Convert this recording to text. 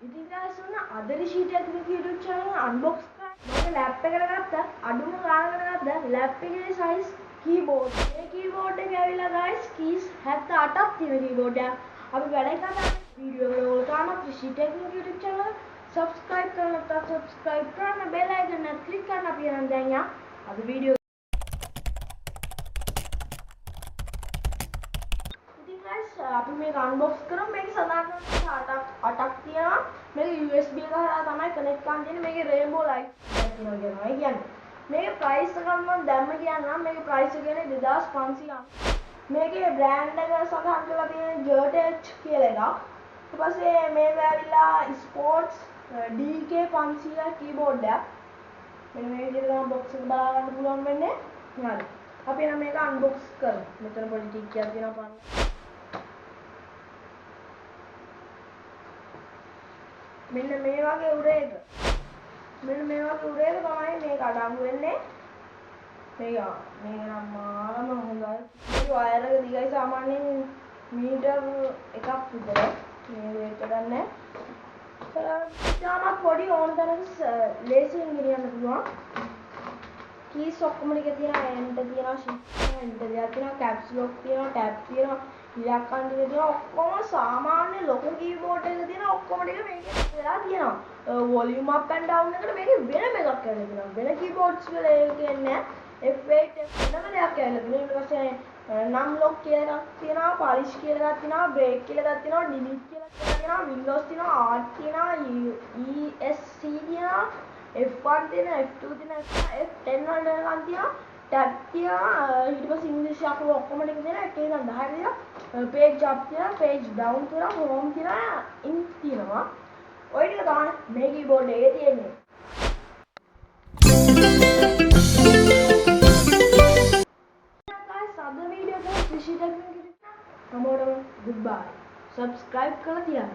ඉතින් guys ඔන්න අද රිෂී ටෙක්නික් YouTube channel එක unbox කරලා මම ලැප් එකට ගත්තා. අඩුම ගානකට ගත්තා. ලැප් එකේ size keyboard. මේ keyboard එක ඇවිල්ලා guys keys 78ක් තියෙන keyboard එක. අපි වැඩ කරන වීඩියෝ වල ඔයාලා තාමත් රිෂී ටෙක්නික් YouTube channel එක subscribe කරන්න නැත්නම් subscribe කරන්න bell icon එක click කරන්න අපි යන දැන් යා අද වීඩියෝ අපි මේක අන්බොක්ස් කරමු. මේක සාමාන්‍යයෙන් 8ක් තියෙනවා. මේක USB එක හරහා තමයි කනෙක්ට් කරන්න තියෙන්නේ. මේකේ රේන්බෝ ලයිට් තියෙනවා කියනවා. ඒ කියන්නේ මේකේ ප්‍රයිස් එක මම දැම්ම කියන්නම්. මේකේ ප්‍රයිස් එක කියන්නේ 2500. මේකේ බ්‍රෑන්ඩ් එක සඳහන් කරලා තියෙන්නේ Jertech කියලා එකක්. ඊට පස්සේ මේක ඇවිල්ලා ස්පෝර්ට්ස් DK500 කීබෝඩ් එකක්. මෙන්න මේ විදිහට තමයි බොක්ස් එක බලා ගන්න පුළුවන් වෙන්නේ. හරි. අපි එහෙනම් මේක අන්බොක්ස් කරමු. මෙතන පොඩි ටික් එකක් තියෙනවා බලන්න. මෙන්න මේ වගේ උරේක තමයි මේක අඩංගු වෙන්නේ. මේක නම් මාරම හොඳයි. මේ වයර් එක දිගයි සාමාන්‍යයෙන් මීටර් එකක් විතර. මේ වේට ගන්න. තාමත් පොඩි ඕන තරම් ලේසියෙන් ගෙනියන්න පුළුවන්. කීස් ඔක්කොම ටික තියෙනවා. එන්ටර් තියෙනවා, shift එන්ටර් තියෙනවා, caps lock තියෙනවා, tab තියෙනවා, ඉලක්කම් ටික තියෙනවා. ඔක්කොම සාමාන්‍ය ලොකු කීබෝඩ් එකක තියෙන ඔක්කොම ටික මේකේ වෙලා තියෙනවා. වොලියුම් අප් ඇන්ඩ් ඩවුන් එකට මේකේ වෙනම එකක් කරලා තියෙනවා. වෙන කීබෝඩ්ස් වල ඒකේ නැහැ. F8 වෙනම දෙයක් කරලා තියෙනවා. ඊට පස්සේ නම් ලොක් කියලා එකක් තියෙනවා, polish කියලා එකක් තියෙනවා, brake කියලා එකක් තියෙනවා, delete කියලා එකක් තියෙනවා, windows තියෙනවා, art තියෙනවා, ESC තියෙනවා, F1 තියෙනවා, F2 තියෙනවා, F10 වල එකක් තියෙනවා, tab තියෙනවා, ඊට පස්සේ ඉංග්‍රීසි අකුරු ඔක්කොම ටික තියෙනවා. එකේ ඉඳන් 10 තියෙනවා. page up තියෙනවා, page down තියෙනවා, home තියෙනවා, ink තියෙනවා. ඔය ටික තමයි මේ keyboard එකේ තියෙන්නේ. guys අද වීඩියෝ එක රිෂී ටෙක්නික් හැමෝටම goodbye. subscribe කරලා තියන්න.